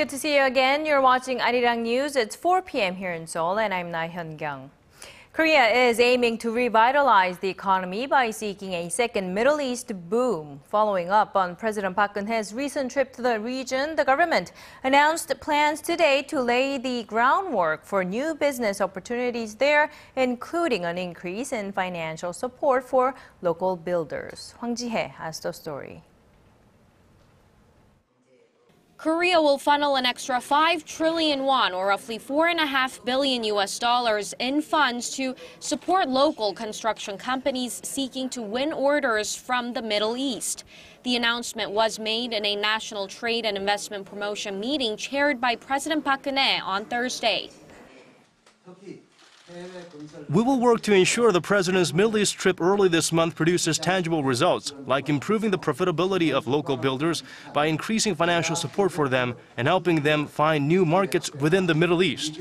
Good to see you again. You're watching ARIRANG News. It's 4 p.m. here in Seoul, and I'm Laah Hyun-kyung. Korea is aiming to revitalize the economy by seeking a second Middle East boom. Following up on President Park Geun-hye's recent trip to the region, the government announced plans today to lay the groundwork for new business opportunities there, including an increase in financial support for local builders. Hwang Ji-hye has the story. Korea will funnel an extra 5 trillion won, or roughly $4.5 billion in funds to support local construction companies seeking to win orders from the Middle East. The announcement was made in a national trade and investment promotion meeting chaired by President Park Geun-hye on Thursday. We will work to ensure the President's Middle East trip early this month produces tangible results, like improving the profitability of local builders by increasing financial support for them and helping them find new markets within the Middle East.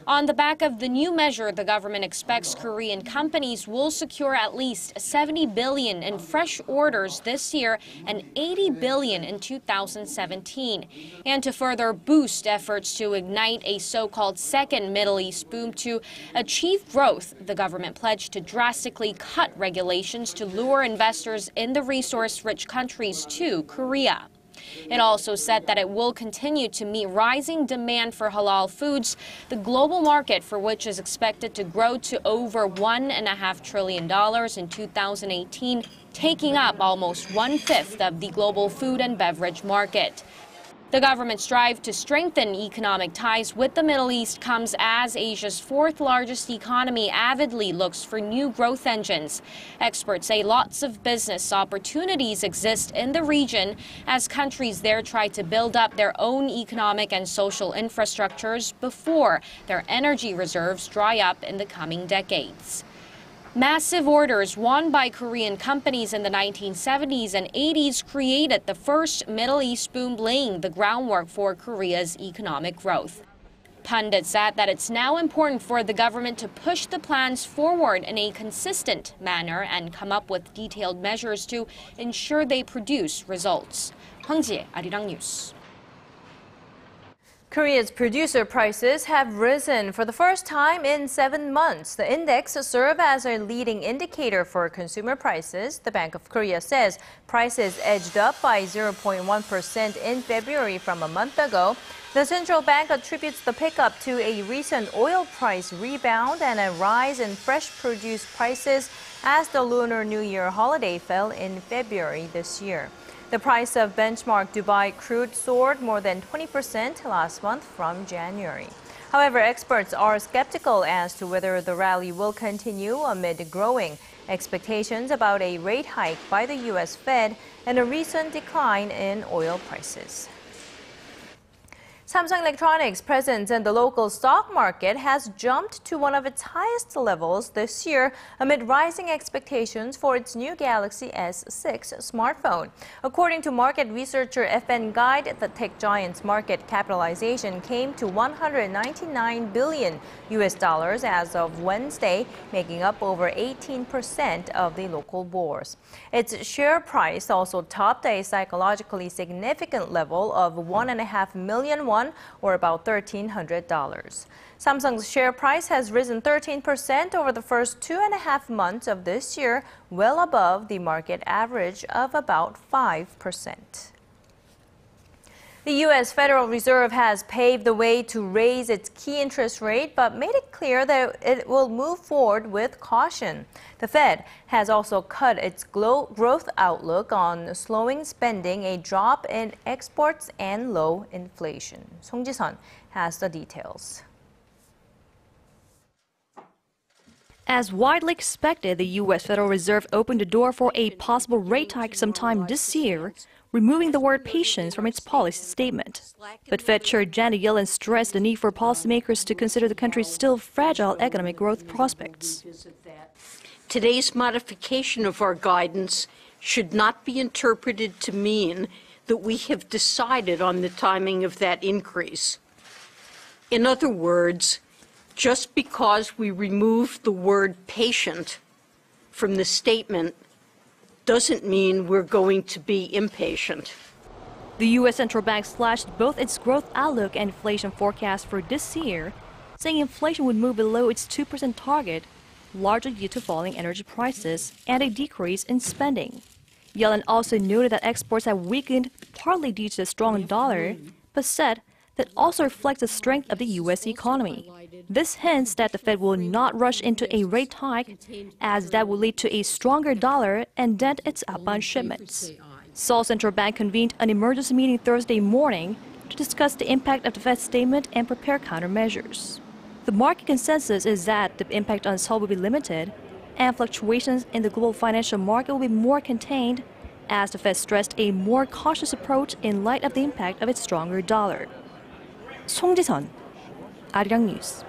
On the back of the new measure, the government expects Korean companies will secure at least 70 billion in fresh orders this year and 80 billion in 2017. And to further boost efforts to ignite a so-called second Middle East boom to achieve growth, the government pledged to drastically cut regulations to lure investors in the resource-rich countries to Korea. It also said that it will continue to meet rising demand for halal foods, the global market for which is expected to grow to over $1.5 trillion in 2018, taking up almost 1/5 of the global food and beverage market. The government's drive to strengthen economic ties with the Middle East comes as Asia's 4th largest economy avidly looks for new growth engines. Experts say lots of business opportunities exist in the region as countries there try to build up their own economic and social infrastructures before their energy reserves dry up in the coming decades. Massive orders won by Korean companies in the 1970s and 80s created the first Middle East boom, laying the groundwork for Korea's economic growth. Pundits add that it's now important for the government to push the plans forward in a consistent manner and come up with detailed measures to ensure they produce results. Hwang Ji-hye, ARIRANG News. Korea's producer prices have risen for the first time in 7 months. The index serves as a leading indicator for consumer prices. The Bank of Korea says prices edged up by 0.1% in February from a month ago. The central bank attributes the pickup to a recent oil price rebound and a rise in fresh produce prices as the Lunar New Year holiday fell in February this year. The price of benchmark Dubai crude soared more than 20% last month from January. However, experts are skeptical as to whether the rally will continue amid growing expectations about a rate hike by the U.S. Fed and a recent decline in oil prices. Samsung Electronics' presence in the local stock market has jumped to one of its highest levels this year amid rising expectations for its new Galaxy S6 smartphone. According to market researcher FN Guide, the tech giant's market capitalization came to $199 billion as of Wednesday, making up over 18% of the local bourse. Its share price also topped a psychologically significant level of 1.5 million won, or about $1,300. Samsung's share price has risen 13% over the first 2.5 months of this year, well above the market average of about 5%. The U.S. Federal Reserve has paved the way to raise its key interest rate, but made it clear that it will move forward with caution. The Fed has also cut its growth outlook on slowing spending, a drop in exports, and low inflation. Song Ji-sun has the details. As widely expected, the U.S. Federal Reserve opened the door for a possible rate hike sometime this year, removing the word patience from its policy statement. But Fed Chair Janet Yellen stressed the need for policymakers to consider the country's still fragile economic growth prospects. Today's modification of our guidance should not be interpreted to mean that we have decided on the timing of that increase. In other words, just because we removed the word patient from the statement doesn't mean we're going to be impatient. The U.S. Central Bank slashed both its growth outlook and inflation forecast for this year, saying inflation would move below its 2% target, largely due to falling energy prices and a decrease in spending. Yellen also noted that exports have weakened partly due to the strong dollar, but said that also reflects the strength of the U.S. economy. This hints that the Fed will not rush into a rate hike, as that will lead to a stronger dollar and dent its outbound shipments. Seoul Central Bank convened an emergency meeting Thursday morning to discuss the impact of the Fed's statement and prepare countermeasures. The market consensus is that the impact on Seoul will be limited, and fluctuations in the global financial market will be more contained, as the Fed stressed a more cautious approach in light of the impact of its stronger dollar. 송지선, 아리랑 뉴스.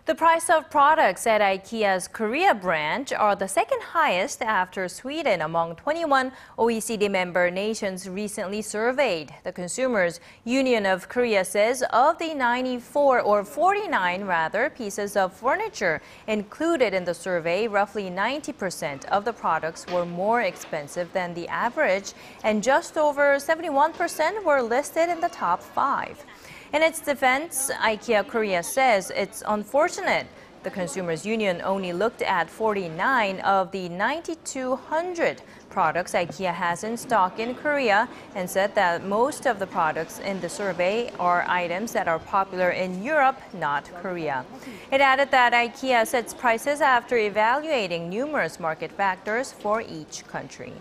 The price of products at IKEA's Korea branch are the second highest after Sweden among 21 OECD member nations recently surveyed. The Consumers Union of Korea says of the 49 pieces of furniture included in the survey, roughly 90% of the products were more expensive than the average, and just over 71% were listed in the top 5. In its defense, IKEA Korea says it's unfortunate the Consumers Union only looked at 49 of the 9,200 products IKEA has in stock in Korea and said that most of the products in the survey are items that are popular in Europe, not Korea. It added that IKEA sets prices after evaluating numerous market factors for each country.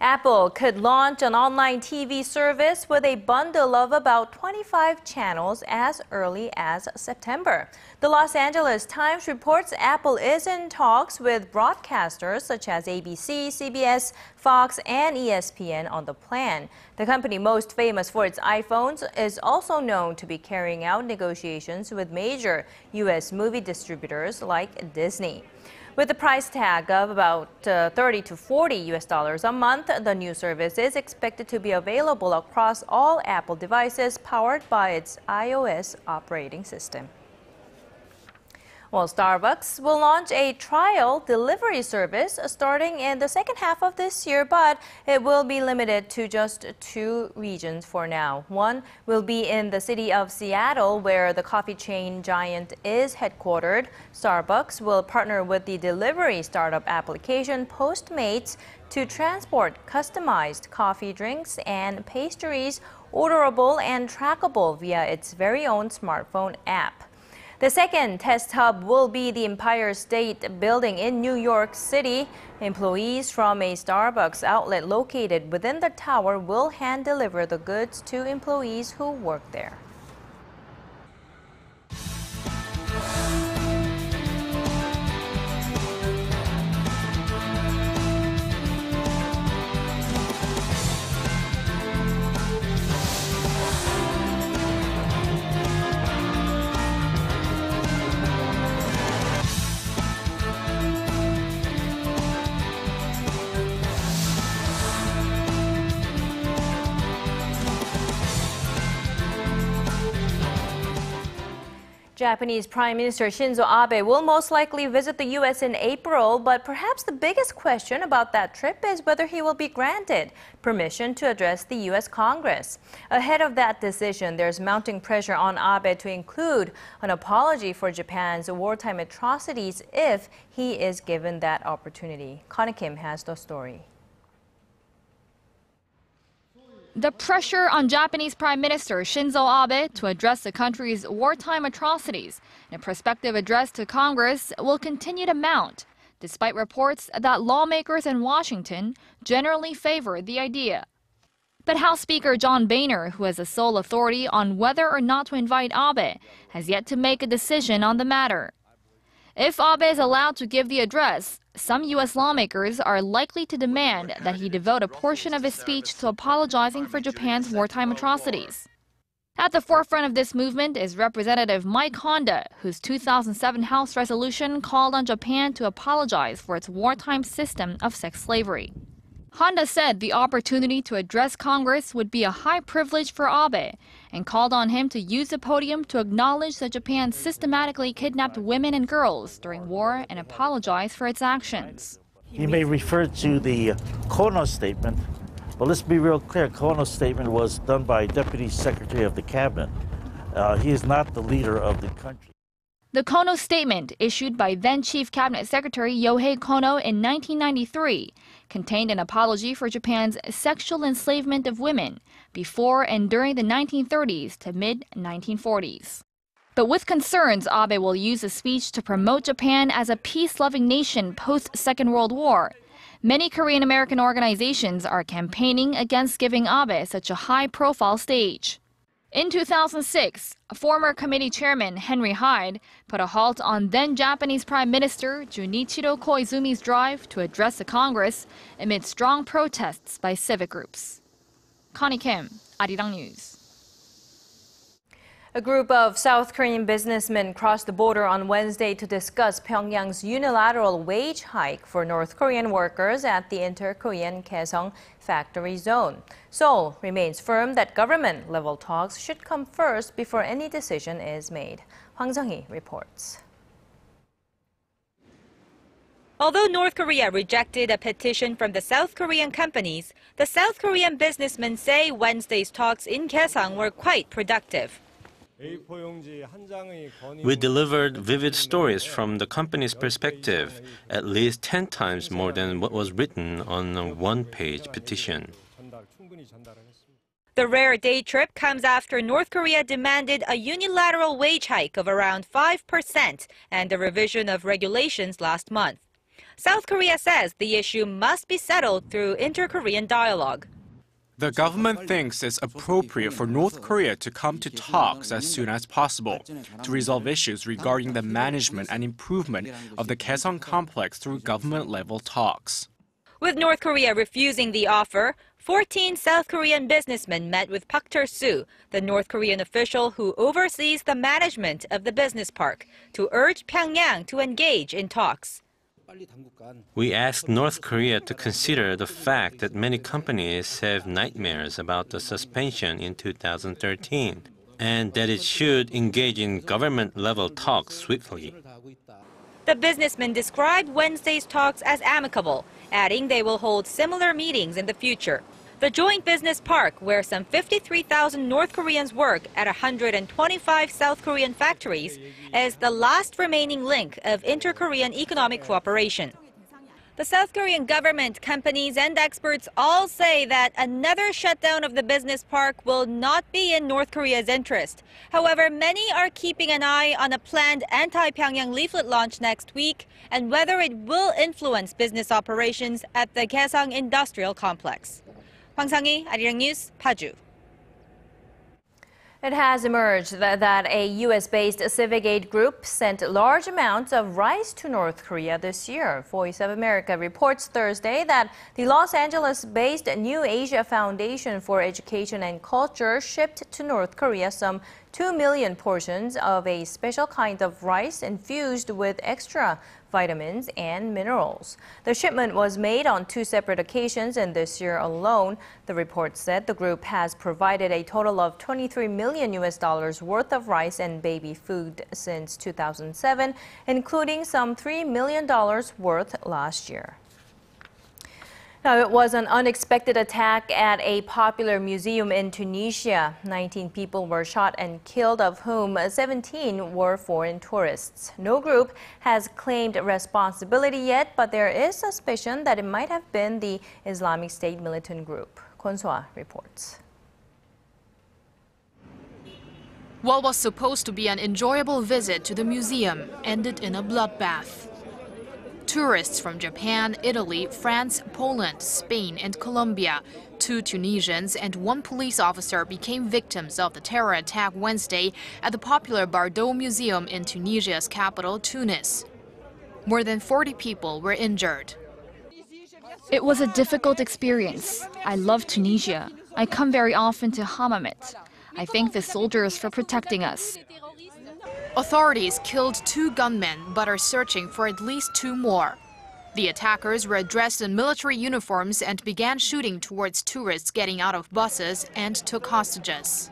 Apple could launch an online TV service with a bundle of about 25 channels as early as September. The Los Angeles Times reports Apple is in talks with broadcasters such as ABC, CBS, Fox, and ESPN on the plan. The company, most famous for its iPhones, is also known to be carrying out negotiations with major U.S. movie distributors like Disney. With a price tag of about $30 to $40 a month, the new service is expected to be available across all Apple devices powered by its iOS operating system. Well, Starbucks will launch a trial delivery service starting in the second half of this year, but it will be limited to just 2 regions for now. One will be in the city of Seattle, where the coffee chain giant is headquartered. Starbucks will partner with the delivery startup application Postmates to transport customized coffee drinks and pastries, orderable and trackable via its very own smartphone app. The second test hub will be the Empire State Building in New York City. Employees from a Starbucks outlet located within the tower will hand deliver the goods to employees who work there. Japanese Prime Minister Shinzo Abe will most likely visit the U.S. in April, but perhaps the biggest question about that trip is whether he will be granted permission to address the U.S. Congress. Ahead of that decision, there's mounting pressure on Abe to include an apology for Japan's wartime atrocities if he is given that opportunity. Connie Kim has the story. The pressure on Japanese Prime Minister Shinzo Abe to address the country's wartime atrocities in a prospective address to Congress will continue to mount, despite reports that lawmakers in Washington generally favor the idea. But House Speaker John Boehner, who has the sole authority on whether or not to invite Abe, has yet to make a decision on the matter. If Abe is allowed to give the address, some U.S. lawmakers are likely to demand that he devote a portion of his speech to apologizing for Japan's wartime atrocities. At the forefront of this movement is Representative Mike Honda, whose 2007 House resolution called on Japan to apologize for its wartime system of sex slavery. Honda said the opportunity to address Congress would be a high privilege for Abe and called on him to use the podium to acknowledge that Japan systematically kidnapped women and girls during war and apologize for its actions. He may refer to the Kono statement, but let's be real clear. Kono's statement was done by Deputy Secretary of the Cabinet. He is not the leader of the country. The Kono statement, issued by then-Chief Cabinet Secretary Yohei Kono in 1993, contained an apology for Japan's sexual enslavement of women before and during the 1930s to mid-1940s. But with concerns Abe will use the speech to promote Japan as a peace-loving nation post-Second World War, many Korean-American organizations are campaigning against giving Abe such a high-profile stage. In 2006, former committee chairman Henry Hyde put a halt on then-Japanese Prime Minister Junichiro Koizumi's drive to address the Congress amid strong protests by civic groups. Connie Kim, ARIRANG News. A group of South Korean businessmen crossed the border on Wednesday to discuss Pyongyang's unilateral wage hike for North Korean workers at the inter-Korean Kaesong factory zone. Seoul remains firm that government-level talks should come first before any decision is made. Hwang Ji-hye reports. Although North Korea rejected a petition from the South Korean companies, the South Korean businessmen say Wednesday's talks in Kaesong were quite productive. We delivered vivid stories from the company's perspective, at least 10 times more than what was written on a one-page petition. The rare day trip comes after North Korea demanded a unilateral wage hike of around 5% and a revision of regulations last month. South Korea says the issue must be settled through inter-Korean dialogue. The government thinks it's appropriate for North Korea to come to talks as soon as possible to resolve issues regarding the management and improvement of the Kaesong complex through government-level talks. With North Korea refusing the offer, 14 South Korean businessmen met with Park Geun-hye, the North Korean official who oversees the management of the business park, to urge Pyongyang to engage in talks. We asked North Korea to consider the fact that many companies have nightmares about the suspension in 2013, and that it should engage in government-level talks swiftly. The businessmen described Wednesday's talks as amicable, adding they will hold similar meetings in the future. The joint business park, where some 53,000 North Koreans work at 125 South Korean factories, is the last remaining link of inter-Korean economic cooperation. The South Korean government, companies, and experts all say that another shutdown of the business park will not be in North Korea's interest. However, many are keeping an eye on a planned anti-Pyongyang leaflet launch next week and whether it will influence business operations at the Kaesong Industrial Complex. Hwang Ji-hye, ARIRANG News, Paju. It has emerged that a U.S.-based civic aid group sent large amounts of rice to North Korea this year. Voice of America reports Thursday that the Los Angeles-based New Asia Foundation for Education and Culture shipped to North Korea some 2 million portions of a special kind of rice infused with extra vitamins and minerals. The shipment was made on 2 separate occasions in this year alone. The report said the group has provided a total of $23 million worth of rice and baby food since 2007, including some $3 million worth last year. Now, it was an unexpected attack at a popular museum in Tunisia. 19 people were shot and killed, of whom 17 were foreign tourists. No group has claimed responsibility yet, but there is suspicion that it might have been the Islamic State militant group. Kwon So-ah reports. What was supposed to be an enjoyable visit to the museum ended in a bloodbath. Tourists from Japan, Italy, France, Poland, Spain, and Colombia, 2 Tunisians and 1 police officer became victims of the terror attack Wednesday at the popular Bardo Museum in Tunisia's capital, Tunis. More than 40 people were injured. It was a difficult experience. I love Tunisia. I come very often to Hammamet. I thank the soldiers for protecting us. Authorities killed 2 gunmen but are searching for at least 2 more. The attackers were dressed in military uniforms and began shooting towards tourists getting out of buses and took hostages.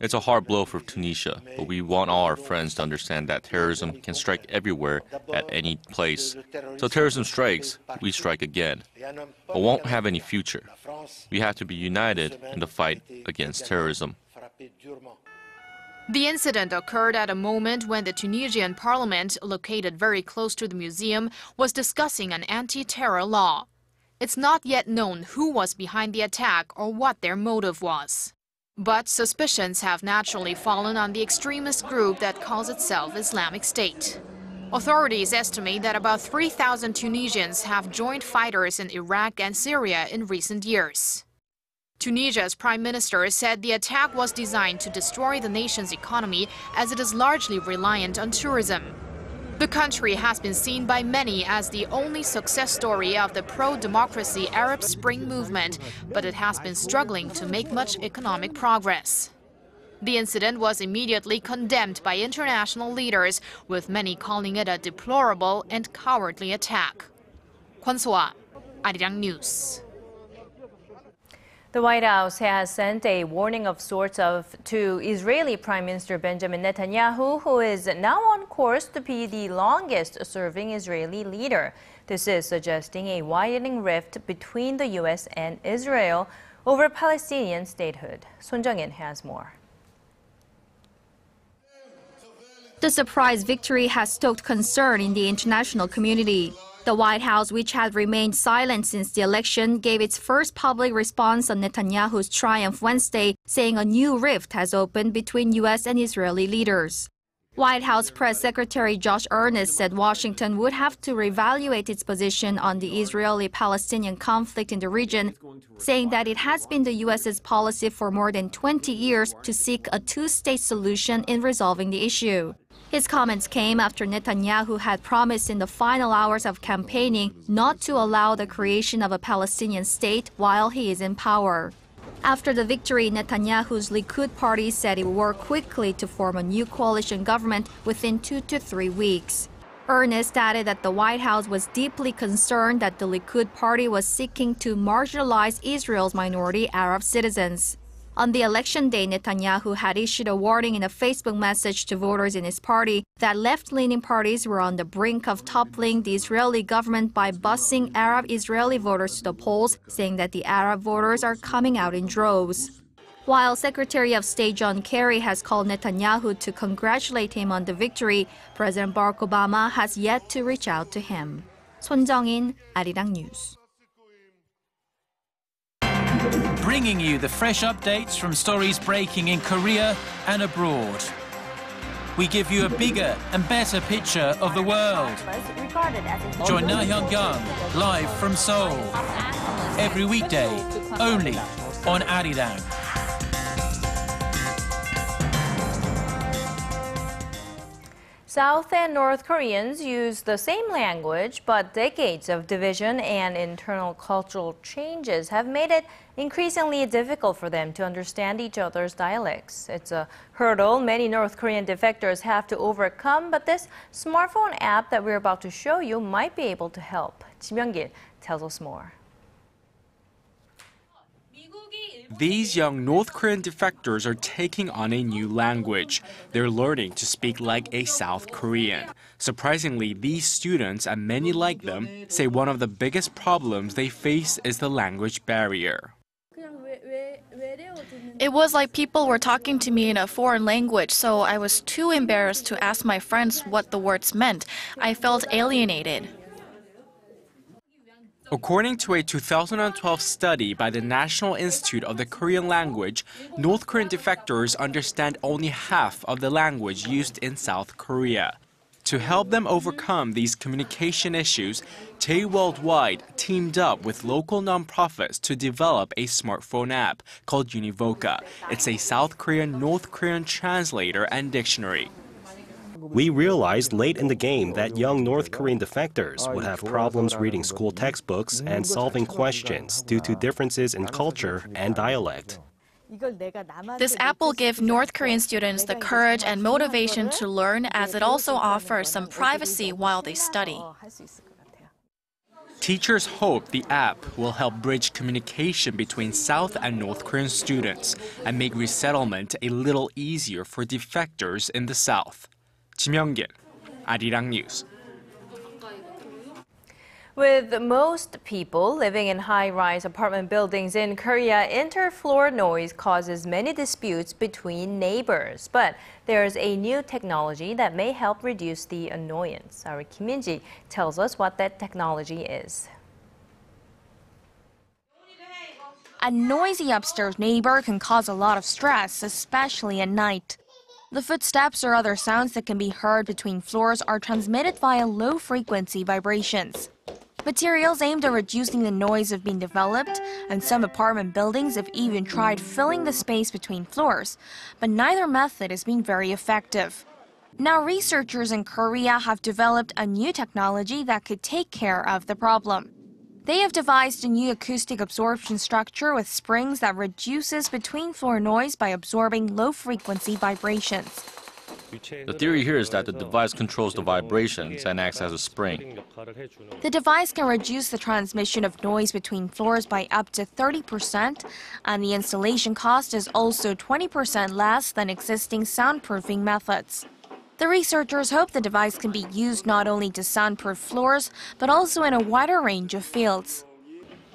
It's a hard blow for Tunisia, but we want all our friends to understand that terrorism can strike everywhere, at any place. So terrorism strikes, we strike again, but won't have any future. We have to be united in the fight against terrorism. The incident occurred at a moment when the Tunisian parliament, located very close to the museum, was discussing an anti-terror law. It's not yet known who was behind the attack or what their motive was. But suspicions have naturally fallen on the extremist group that calls itself Islamic State. Authorities estimate that about 3,000 Tunisians have joined fighters in Iraq and Syria in recent years. Tunisia's prime minister said the attack was designed to destroy the nation's economy as it is largely reliant on tourism. The country has been seen by many as the only success story of the pro-democracy Arab Spring movement, but it has been struggling to make much economic progress. The incident was immediately condemned by international leaders, with many calling it a deplorable and cowardly attack. Kwon So-ah, ARIRANG News. The White House has sent a warning of sorts to Israeli Prime Minister Benjamin Netanyahu, who is now on course to be the longest-serving Israeli leader. This is suggesting a widening rift between the U.S. and Israel over Palestinian statehood. Son Jung-in has more. The surprise victory has stoked concern in the international community. The White House, which had remained silent since the election, gave its first public response on Netanyahu's triumph Wednesday, saying a new rift has opened between U.S. and Israeli leaders. White House Press Secretary Josh Earnest said Washington would have to reevaluate its position on the Israeli-Palestinian conflict in the region, saying that it has been the U.S.'s policy for more than 20 years to seek a two-state solution in resolving the issue. His comments came after Netanyahu had promised in the final hours of campaigning not to allow the creation of a Palestinian state while he is in power. After the victory, Netanyahu's Likud party said it would work quickly to form a new coalition government within 2 to 3 weeks. Earnest added that the White House was deeply concerned that the Likud party was seeking to marginalize Israel's minority Arab citizens. On the election day, Netanyahu had issued a warning in a Facebook message to voters in his party that left-leaning parties were on the brink of toppling the Israeli government by busing Arab Israeli voters to the polls, saying that the Arab voters are coming out in droves. While Secretary of State John Kerry has called Netanyahu to congratulate him on the victory, President Barack Obama has yet to reach out to him. Son Jung-in, ARIRANG News. Bringing you the fresh updates from stories breaking in Korea and abroad. We give you a bigger and better picture of the world. Join Laah Hyun-kyung live from Seoul. Every weekday, only on ARIRANG. South and North Koreans use the same language, but decades of division and internal cultural changes have made it increasingly difficult for them to understand each other's dialects. It's a hurdle many North Korean defectors have to overcome, but this smartphone app that we're about to show you might be able to help. Ji Myung-gil tells us more. These young North Korean defectors are taking on a new language. They're learning to speak like a South Korean. Surprisingly, these students, and many like them, say one of the biggest problems they face is the language barrier. It was like people were talking to me in a foreign language, so I was too embarrassed to ask my friends what the words meant. I felt alienated. According to a 2012 study by the National Institute of the Korean Language, North Korean defectors understand only half of the language used in South Korea. To help them overcome these communication issues, Tay Worldwide teamed up with local nonprofits to develop a smartphone app called Univoca. It's a South Korean-North Korean translator and dictionary. We realized late in the game that young North Korean defectors would have problems reading school textbooks and solving questions due to differences in culture and dialect. This app will give North Korean students the courage and motivation to learn, as it also offers some privacy while they study. Teachers hope the app will help bridge communication between South and North Korean students and make resettlement a little easier for defectors in the South. Kim Young-gin, ARIRANG News. With most people living in high-rise apartment buildings in Korea, interfloor noise causes many disputes between neighbors. But there's a new technology that may help reduce the annoyance. Our Kim Min-ji tells us what that technology is. A noisy upstairs neighbor can cause a lot of stress, especially at night. The footsteps or other sounds that can be heard between floors are transmitted via low-frequency vibrations. Materials aimed at reducing the noise have been developed, and some apartment buildings have even tried filling the space between floors, but neither method has been very effective. Now researchers in Korea have developed a new technology that could take care of the problem. They have devised a new acoustic absorption structure with springs that reduces between-floor noise by absorbing low-frequency vibrations. The theory here is that the device controls the vibrations and acts as a spring. The device can reduce the transmission of noise between floors by up to 30%, and the installation cost is also 20% less than existing soundproofing methods. The researchers hope the device can be used not only to soundproof floors, but also in a wider range of fields.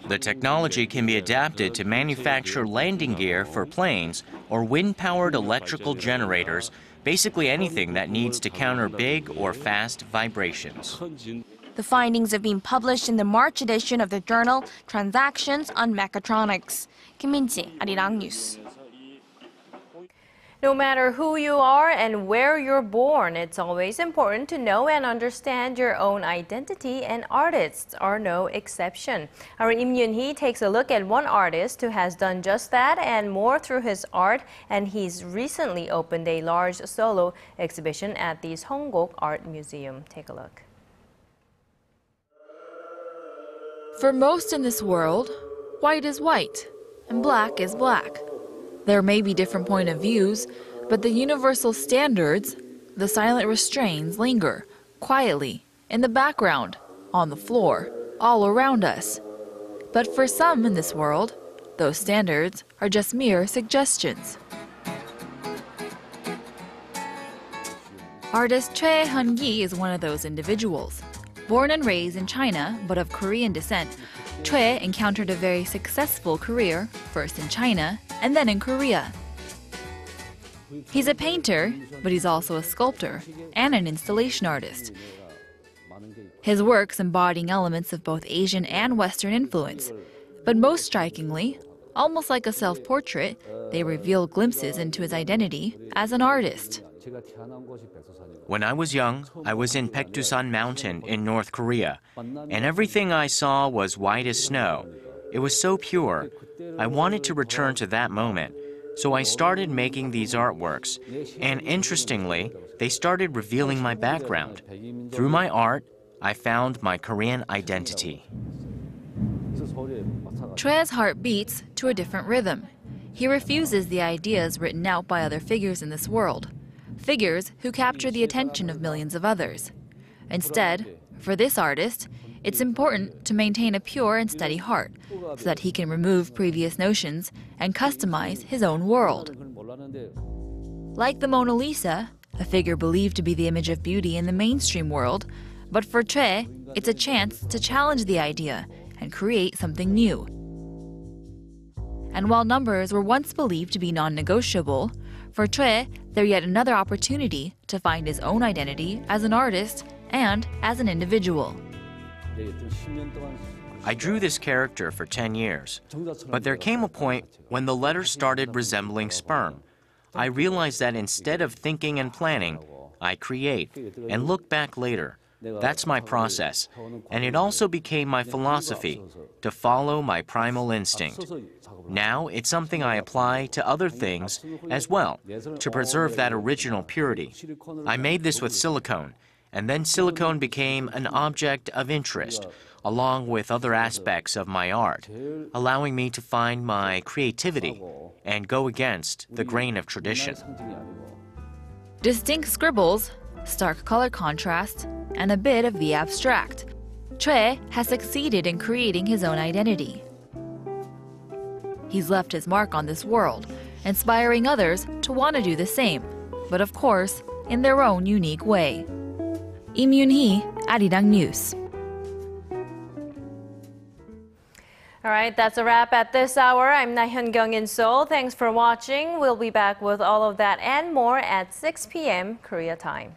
The technology can be adapted to manufacture landing gear for planes or wind-powered electrical generators, basically anything that needs to counter big or fast vibrations. The findings have been published in the March edition of the journal Transactions on Mechatronics. Kim Min-ji, ARIRANG News. No matter who you are and where you're born, it's always important to know and understand your own identity, and artists are no exception. Our Im Yoon-hee takes a look at one artist who has done just that and more through his art, and he's recently opened a large solo exhibition at the Seonggok Art Museum. Take a look. For most in this world, white is white and black is black. There may be different point of views, but the universal standards, the silent restraints linger quietly in the background, on the floor, all around us. But for some in this world, those standards are just mere suggestions. Artist Laah Hyun-kyung is one of those individuals. Born and raised in China, but of Korean descent, Choi encountered a very successful career, first in China and then in Korea. He's a painter, but he's also a sculptor and an installation artist. His works embodying elements of both Asian and Western influence, but most strikingly, almost like a self-portrait, they reveal glimpses into his identity as an artist. When I was young, I was in Paektusan Mountain in North Korea, and everything I saw was white as snow. It was so pure. I wanted to return to that moment, so I started making these artworks, and interestingly, they started revealing my background. Through my art, I found my Korean identity. Choi's heart beats to a different rhythm. He refuses the ideas written out by other figures in this world, figures who capture the attention of millions of others. Instead, for this artist, it's important to maintain a pure and steady heart so that he can remove previous notions and customize his own world. Like the Mona Lisa, a figure believed to be the image of beauty in the mainstream world, but for Choi, it's a chance to challenge the idea and create something new. And while numbers were once believed to be non-negotiable, for Choi, they're yet another opportunity to find his own identity as an artist and as an individual. I drew this character for 10 years, but there came a point when the letters started resembling sperm. I realized that instead of thinking and planning, I create and look back later. That's my process, and it also became my philosophy, to follow my primal instinct. Now it's something I apply to other things as well, to preserve that original purity. I made this with silicone, And then silicone became an object of interest, along with other aspects of my art, allowing me to find my creativity and go against the grain of tradition. Distinct scribbles, stark color contrast, and a bit of the abstract. Choi has succeeded in creating his own identity. He's left his mark on this world, inspiring others to want to do the same, but of course, in their own unique way. Im Yoon-hee, ARIRANG News. All right, that's a wrap at this hour. I'm Laah Hyun-kyung in Seoul. Thanks for watching. We'll be back with all of that and more at 6 p.m. Korea time.